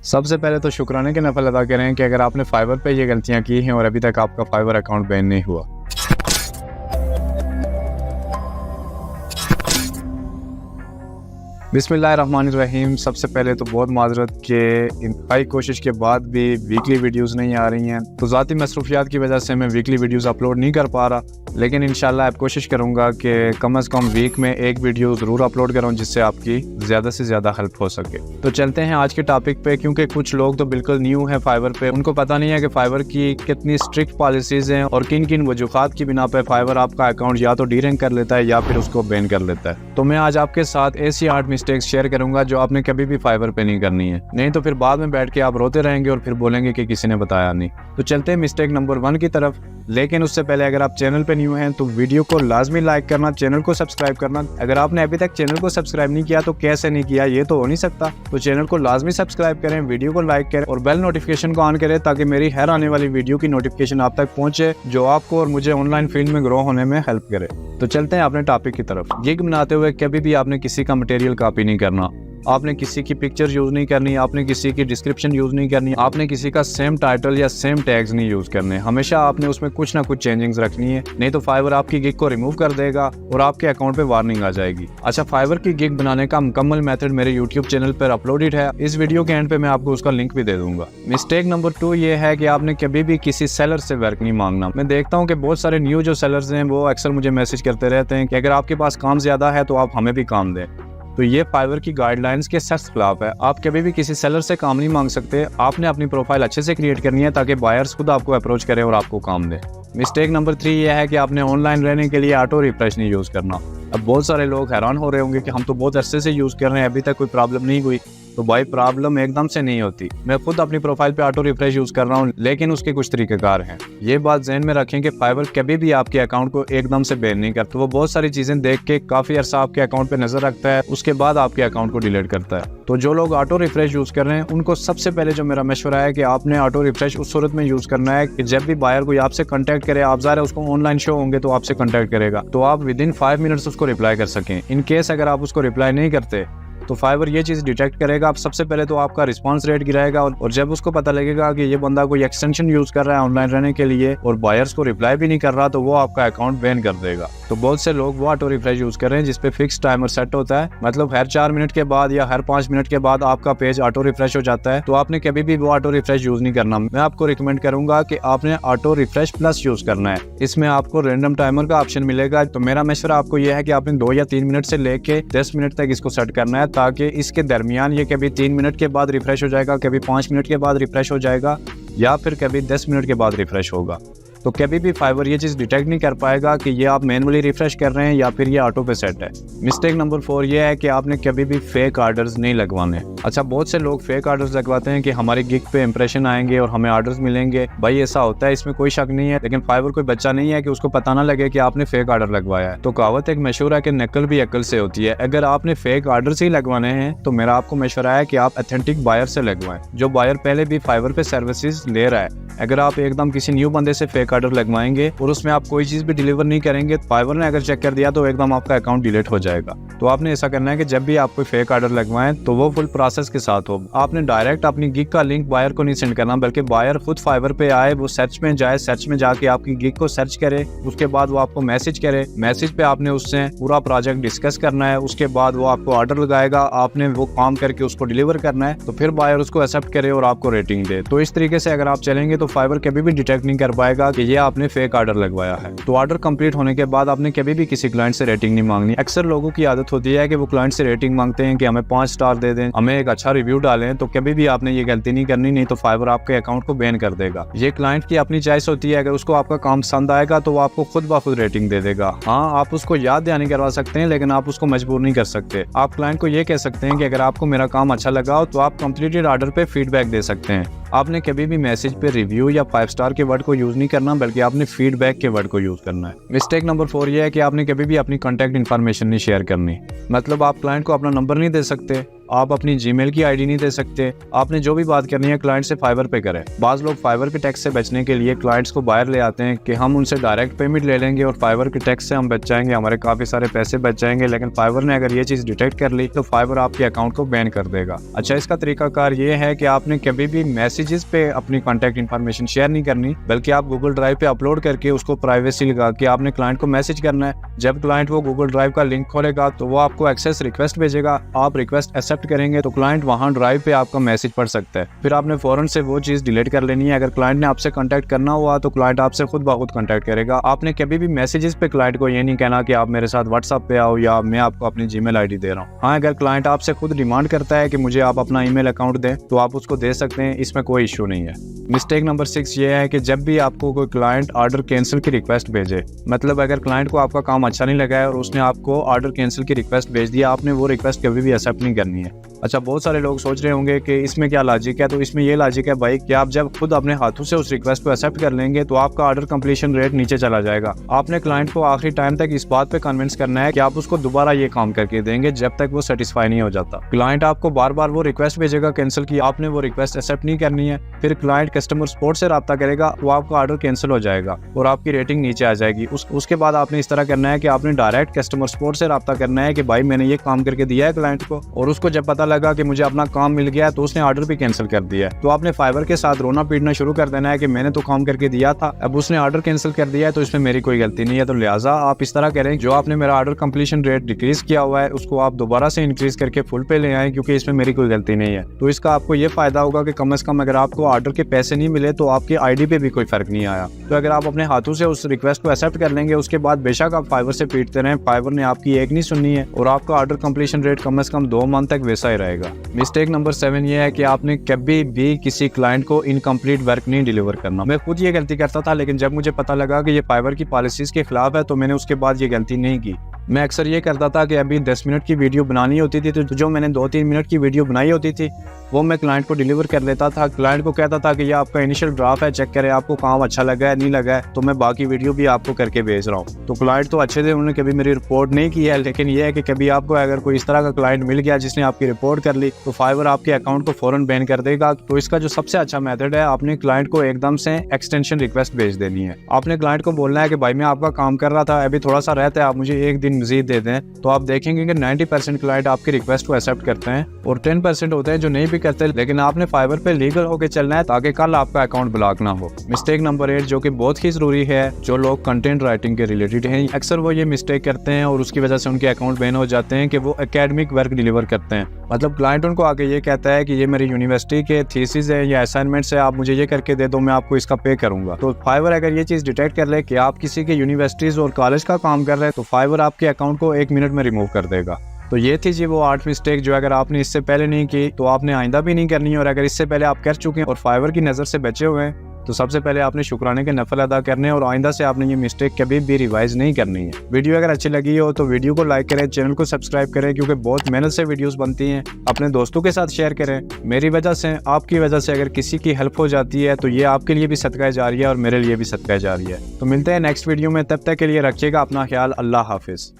सबसे पहले तो शुक्राने के नफल अदा करें कि अगर आपने फाइवर पे ये गलतियां की हैं और अभी तक आपका फाइवर अकाउंट बैन नहीं हुआ। बिस्मिल्लाहिर्रहमानिर्रहीम। सबसे पहले तो बहुत माजरत के इंतहाई कोशिश के बाद भी वीकली वीडियोस नहीं आ रही हैं, तो ज़ाती मसरूफियात की वजह से मैं वीकली वीडियोस अपलोड नहीं कर पा रहा, लेकिन इंशाल्लाह अब कोशिश करूंगा कि कम से कम वीक में एक वीडियो ज़रूर अपलोड करूं जिससे आपकी ज़्यादा से ज़्यादा हेल्प हो सके। तो चलते हैं आज के टॉपिक पे, क्योंकि कुछ लोग तो बिल्कुल न्यू हैं फाइवर पे, उनको पता नहीं है कि फाइवर की कितनी स्ट्रिक्ट पॉलिसीज़ हैं और किन किन वजूहात की बिना पे फाइवर आपका अकाउंट या तो डीरैंक कर लेता है या फिर उसको बैन कर लेता है। तो मैं आज आपके साथ ऐसी 8 मिस्टेक्स शेयर करूंगा जो आपने कभी भी फाइवर पे नहीं करनी है, नहीं तो फिर बाद में बैठ के आप रोते रहेंगे और फिर बोलेंगे कि किसी ने बताया नहीं। तो चलते हैं मिस्टेक नंबर 1 की तरफ। लेकिन उससे पहले अगर आप चैनल पे न्यू हैं तो वीडियो को लाजमी लाइक करना, चैनल को सब्सक्राइब करना। अगर आपने अभी तक चैनल को सब्सक्राइब नहीं किया तो कैसे नहीं किया, ये तो हो नहीं सकता। तो चैनल को लाजमी सब्सक्राइब करें, वीडियो को लाइक करें और बेल नोटिफिकेशन को ऑन करें ताकि मेरी हर आने वाली वीडियो की नोटिफिकेशन आप तक पहुंचे, जो आपको और मुझे ऑनलाइन फील्ड में ग्रो होने में हेल्प करे। तो चलते हैं अपने टॉपिक की तरफ। गिग बनाते हुए कभी भी आपने किसी का मटेरियल कॉपी नहीं करना, आपने किसी की पिक्चर यूज नहीं करनी, आपने किसी की डिस्क्रिप्शन यूज नहीं करनी, आपने किसी का सेम टाइटल या सेम टैग्स नहीं यूज करने। हमेशा आपने उसमें कुछ ना कुछ चेंजिंग्स रखनी है, नहीं तो फाइवर आपकी गिग को रिमूव कर देगा और आपके अकाउंट पे वार्निंग आ जाएगी। अच्छा, फाइवर की गिग बनाने का मुकम्मल मेथड मेरे यूट्यूब चैनल पर अपलोडेड है, इस वीडियो के एंड पे मैं आपको उसका लिंक भी दे दूंगा। मिस्टेक नंबर 2 ये है कि आपने कभी भी किसी सेलर से वर्क नहीं मांगना। मैं देखता हूँ कि बहुत सारे न्यू जो सेलर्स हैं वो अक्सर मुझे मैसेज करते रहते हैं कि अगर आपके पास काम ज्यादा है तो आप हमें भी काम दें। तो ये फाइवर की गाइडलाइंस के सख्त खिलाफ है। आप कभी भी किसी सेलर से काम नहीं मांग सकते। आपने अपनी प्रोफाइल अच्छे से क्रिएट करनी है ताकि बायर्स खुद आपको अप्रोच करें और आपको काम दे। मिस्टेक नंबर 3 ये है कि आपने ऑनलाइन रहने के लिए ऑटो रिफ्रेश नहीं यूज करना। अब बहुत सारे लोग हैरान हो रहे होंगे कि हम तो बहुत अरसे से यूज कर रहे हैं, अभी तक कोई प्रॉब्लम नहीं हुई। तो भाई, प्रॉब्लम एकदम से नहीं होती। मैं खुद अपनी प्रोफाइल पे ऑटो रिफ्रेश यूज कर रहा हूँ, लेकिन उसके कुछ तरीकेकार हैं। ये बात ज़हन में रखें कि फाइवर कभी भी आपके अकाउंट को एकदम से बैन नहीं करता। वो बहुत सारी चीजें देख के काफी अरसा आपके अकाउंट पे नजर रखता है, उसके बाद आपके अकाउंट को डिलीट करता है। तो जो लोग ऑटो रिफ्रेश यूज कर रहे हैं उनको सबसे पहले जो मेरा मशवरा है कि आपने ऑटो रिफ्रेश उस सूरत में यूज करना है कि जब भी बायर कोई आपसे कांटेक्ट करे, आप ज़ाहिर है उसको ऑनलाइन शो होंगे तो आपसे कांटेक्ट करेगा, तो आप विदिन 5 मिनट्स उसको रिप्लाई कर सकें। इन केस अगर आप उसको रिप्लाई नहीं करते तो फाइवर ये चीज़ डिटेक्ट करेगा। आप सबसे पहले तो आपका रिस्पांस रेट गिराएगा और जब उसको पता लगेगा कि ये बंदा कोई एक्सटेंशन यूज कर रहा है ऑनलाइन रहने के लिए और बायर्स को रिप्लाई भी नहीं कर रहा, तो वो आपका अकाउंट बैन कर देगा। तो बहुत से लोग वो ऑटो रिफ्रेश यूज कर रहे हैं जिसपे फिक्स टाइमर सेट होता है, मतलब हर 4 मिनट के बाद या हर 5 मिनट के बाद आपका पेज ऑटो रिफ्रेश हो जाता है। तो आपने कभी भी वो ऑटो रिफ्रेश यूज नहीं करना। मैं आपको रिकमेंड करूंगा कि आपने ऑटो रिफ्रेश प्लस यूज करना है। इसमें आपको रैंडम टाइमर का ऑप्शन मिलेगा। तो मेरा मशवरा आपको यह है कि आपने 2 या 3 मिनट से लेके 10 मिनट तक इसको सेट करना है, ताकि इसके दरमियान ये कभी 3 मिनट के बाद रिफ्रेश हो जाएगा, कभी 5 मिनट के बाद रिफ्रेश हो जाएगा या फिर कभी 10 मिनट के बाद रिफ्रेश होगा। तो कभी भी फाइवर ये चीज़ डिटेक्ट नहीं कर पाएगा कि ये आप मैनुअली रिफ्रेश कर रहे हैं या फिर ये ऑटो पे सेट है। मिस्टेक नंबर 4 ये है कि आपने कभी भी फेक ऑर्डर्स नहीं लगवाने। अच्छा, बहुत से लोग फेक ऑर्डर्स लगवाते हैं कि हमारी गिग पे इंप्रेशन आएंगे और हमें ऑर्डर्स मिलेंगे। भाई ऐसा होता है, इसमें कोई शक नहीं है, लेकिन फाइवर कोई बच्चा नहीं है कि उसको पता ना लगे कि आपने फेक ऑर्डर लगवाया है। तो कहावत एक मशहूर है कि नकल भी अकल से होती है। अगर आपने फेक ऑर्डर्स ही लगवाने हैं तो मेरा आपको मशवरा है कि आप ऑथेंटिक बायर से लगवाएं, जो बायर पहले भी फाइवर पे सर्विसेज ले रहा है। अगर आप एकदम किसी न्यू बंदे से फेक ऑर्डर लगवाएंगे और उसमें आप कोई चीज भी डिलीवर नहीं करेंगे, फाइवर ने अगर चेक कर दिया तो एकदम आपका अकाउंट डिलीट हो जाएगा। तो आपने ऐसा करना है कि जब भी आप कोई फेक ऑर्डर लगवाएं तो वो फुल प्रोसेस के साथ हो। आपने डायरेक्ट अपनी गिग का लिंक बायर को नहीं सेंड करना, बल्कि बायर खुद फाइवर पे आए, वो सर्च में जाए, सर्च में जाके आपकी गिग को सर्च करे, उसके बाद वो आपको मैसेज करे। मैसेज पे आपने उससे पूरा प्रोजेक्ट डिस्कस करना है, उसके बाद वो आपको ऑर्डर लगाएगा, आपने वो काम करके उसको डिलीवर करना है, तो फिर बायर उसको एक्सेप्ट करे और आपको रेटिंग दे। तो इस तरीके से अगर आप चलेंगे तो फाइवर कभी भी डिटेक्ट नहीं कर पाएगा कि ये आपने फेक ऑर्डर लगवाया है। तो ऑर्डर कंप्लीट होने के बाद आपने कभी भी किसी क्लाइंट से रेटिंग नहीं मांगनी। अक्सर लोगों की आदत होती है कि वो क्लाइंट से रेटिंग मांगते हैं कि हमें 5 स्टार दे दें, हमें एक अच्छा रिव्यू डालें। तो कभी भी आपने ये गलती नहीं करनी, नहीं तो फाइवर आपके अकाउंट को बैन कर देगा। ये क्लाइंट की अपनी चॉइस होती है, अगर उसको आपका काम पसंद आएगा तो वो आपको खुद ब खुद रेटिंग दे देगा। हाँ, आप उसको याद दहानी करवा सकते हैं, लेकिन आप उसको मजबूर नहीं कर सकते। आप क्लाइंट को ये कह सकते हैं कि अगर आपको मेरा काम अच्छा लगा हो तो आप कंप्लीटेड ऑर्डर पे फीडबैक दे सकते हैं। आपने कभी भी मैसेज पे रिव्यू या 5 स्टार के वर्ड को यूज नहीं करना, बल्कि आपने फीडबैक के वर्ड को यूज करना है। मिस्टेक नंबर 4 ये है कि आपने कभी भी अपनी कॉन्टैक्ट इन्फॉर्मेशन नहीं शेयर करनी। मतलब आप क्लाइंट को अपना नंबर नहीं दे सकते, आप अपनी जीमेल की आईडी नहीं दे सकते। आपने जो भी बात करनी है क्लाइंट से फाइवर पे करें। बाज लोग फाइवर के टैक्स से बचने के लिए क्लाइंट्स को बाहर ले आते हैं कि हम उनसे डायरेक्ट पेमेंट ले लेंगे और फाइवर के टैक्स से हम बच जाएंगे, हमारे काफी सारे पैसे बच जाएंगे। लेकिन फाइवर ने अगर ये चीज डिटेक्ट कर ली तो फाइवर आपके अकाउंट को बैन कर देगा। अच्छा, इसका तरीकाकार ये है कि आपने कभी भी मैसेजेस पे अपनी कॉन्टैक्ट इन्फॉर्मेशन शेयर नहीं करनी, बल्कि आप गूगल ड्राइव पे अपलोड करके उसको प्राइवेसी लगा के आपने क्लाइंट को मैसेज करना है। जब क्लाइंट वो गूगल ड्राइव का लिंक खोलेगा तो वो आपको एक्सेस रिक्वेस्ट भेजेगा, आप रिक्वेस्ट एक्सेप्ट करेंगे तो क्लाइंट वहां ड्राइव पे आपका मैसेज पढ़ सकता है। फिर आपने फौरन से वो चीज डिलीट कर लेनी है। अगर क्लाइंट ने आपसे कांटेक्ट करना हुआ तो क्लाइंट आपसे खुद ब खुद कांटेक्ट करेगा। आपने कभी भी मैसेजेस पे क्लाइंट को ये नहीं कहना कि आप मेरे साथ व्हाट्सएप पे आओ या मैं आपको अपनी जीमेल आईडी दे रहा हूँ। हाँ, अगर क्लाइंट आपसे खुद डिमांड करता है कि मुझे आप अपना ईमेल अकाउंट दें तो आप उसको दे सकते हैं, इसमें कोई इशू नहीं है। मिस्टेक नंबर 6 ये है कि जब भी आपको कोई क्लाइंट ऑर्डर कैंसिल की रिक्वेस्ट भेजे, मतलब अगर क्लाइंट को आपका काम अच्छा नहीं लगा है और उसने आपको ऑर्डर कैंसिल की रिक्वेस्ट भेज दिया, आपने वो रिक्वेस्ट कभी भी एक्सेप्ट नहीं करनी है। अच्छा, बहुत सारे लोग सोच रहे होंगे कि इसमें क्या लॉजिक है, तो इसमें ये लॉजिक है भाई कि आप जब खुद अपने हाथों से उस रिक्वेस्ट को एक्सेप्ट कर लेंगे तो आपका ऑर्डर कंप्लीशन रेट नीचे चला जाएगा। आपने क्लाइंट को आखिरी टाइम तक इस बात पे कन्विंस करना है कि आप उसको दोबारा ये काम करके देंगे जब तक वो सेटिस्फाई नहीं हो जाता। क्लाइंट आपको बार बार वो रिक्वेस्ट भेजेगा कैंसिल की, आपने वो रिक्वेस्ट एक्सेप्ट नहीं करनी है। फिर क्लाइंट कस्टमर सपोर्ट से राब्ता करेगा, वो आपका ऑर्डर कैंसिल हो जाएगा और आपकी रेटिंग नीचे आ जाएगी। उसके बाद आपने इस तरह करना है कि आपने डायरेक्ट कस्टमर सपोर्ट से राब्ता करना है कि भाई मैंने ये काम करके दिया है क्लाइंट को, और उसको जब पता लगा कि मुझे अपना काम मिल गया है तो उसने ऑर्डर भी कैंसिल कर दिया है, तो आपने फाइवर के साथ रोना पीटना शुरू कर देना है कि मैंने तो काम करके दिया था, अब उसने ऑर्डर कैंसिल कर दिया है तो इसमें मेरी कोई गलती नहीं है। तो लिहाजा आप इस तरह करें, जो आपने मेरा ऑर्डर कंप्लीशन रेट डिक्रीज किया हुआ है उसको आप दोबारा से इंक्रीज करके फुल पे ले आए, क्योंकि इसमें मेरी कोई गलती नहीं है। तो इसका आपको ये फायदा होगा कि कम से कम अगर आपको ऑर्डर के पैसे नहीं मिले तो आपकी आईडी पे भी कोई फर्क नहीं आया। तो अगर आप अपने हाथों से उस रिक्वेस्ट को एक्सेप्ट कर लेंगे, उसके बाद बेशक आप फाइवर से पीटते रहें, फाइवर ने आपकी एक नहीं सुननी है और आपका ऑर्डर कंप्लीशन रेट कम से कम 2 मंथ तक वैसा ही रहेगा। मिस्टेक नंबर 7 ये है कि आपने कभी भी किसी क्लाइंट को इनकम्प्लीट वर्क नहीं डिलीवर करना। मैं खुद ये गलती करता था, लेकिन जब मुझे पता लगा कि ये फाइवर की पॉलिसीज के खिलाफ है तो मैंने उसके बाद ये गलती नहीं की। मैं अक्सर ये करता था कि अभी 10 मिनट की वीडियो बनानी होती थी तो जो मैंने 2-3 मिनट की वीडियो बनाई होती थी वो मैं क्लाइंट को डिलीवर कर देता था। क्लाइंट को कहता था कि ये आपका इनिशियल ड्राफ्ट है, चेक करें आपको काम अच्छा लगा है नहीं लगा है, तो मैं बाकी वीडियो भी आपको करके भेज रहा हूँ। तो क्लाइंट तो अच्छे थे, उन्होंने कभी मेरी रिपोर्ट नहीं की है, लेकिन ये है कि कभी आपको अगर कोई इस तरह का क्लाइंट मिल गया जिसने आपकी रिपोर्ट कर ली तो फाइवर आपके अकाउंट को फौरन बैन कर देगा। तो इसका जो सबसे अच्छा मेथड है, आपने क्लाइंट को एकदम से एक्सटेंशन रिक्वेस्ट भेज देनी है। आपने क्लाइंट को बोलना है कि भाई मैं आपका काम कर रहा था, अभी थोड़ा सा रहता है, आप मुझे एक दिन मजीद दे दें। तो आप देखेंगे कि 90% क्लाइंट आपकी रिक्वेस्ट को एक्सेप्ट करते हैं और 10% होते हैं जो नहीं भी करते, लेकिन आपने फाइवर पे लीगल होकर चलना है ताकि कल आपका अकाउंट ब्लॉक ना हो। मिस्टेक नंबर 8 जो कि बहुत ही जरूरी है, जो लोग कंटेंट राइटिंग के रिलेटेड हैं, अक्सर वो ये मिस्टेक करते हैं और उसकी वजह से उनके अकाउंट बैन हो जाते हैं कि वो एकेडमिक वर्क डिलीवर करते हैं। मतलब क्लाइंट उनको आके ये कहता है कि ये मेरी यूनिवर्सिटी के थीसिस है या असाइनमेंट्स है, आप मुझे ये करके दे दो, मैं आपको इसका पे करूंगा। तो फाइवर अगर ये चीज डिटेक्ट कर ले कि आप किसी के यूनिवर्सिटीज और कॉलेज का काम कर रहे हैं तो फाइवर आपके अकाउंट को 1 मिनट में रिमूव कर देगा। तो ये थी जी वो 8 मिस्टेक जो अगर आपने इससे पहले नहीं की तो आपने आइंदा भी नहीं करनी है, और अगर इससे पहले आप कर चुके हैं और फाइवर की नज़र से बचे हुए हैं तो सबसे पहले आपने शुक्राने के नफल अदा करने हैं और आइंदा से आपने ये मिस्टेक कभी भी रिवाइज नहीं करनी है। वीडियो अगर अच्छी लगी हो तो वीडियो को लाइक करें, चैनल को सब्सक्राइब करें, क्योंकि बहुत मेहनत से वीडियोस बनती हैं। अपने दोस्तों के साथ शेयर करें। मेरी वजह से, आपकी वजह से अगर किसी की हेल्प हो जाती है तो ये आपके लिए भी सदका जारिया है और मेरे लिए भी सदका जारिया है। तो मिलते हैं नेक्स्ट वीडियो में, तब तक के लिए रखिएगा अपना ख्याल। अल्लाह हाफिज़।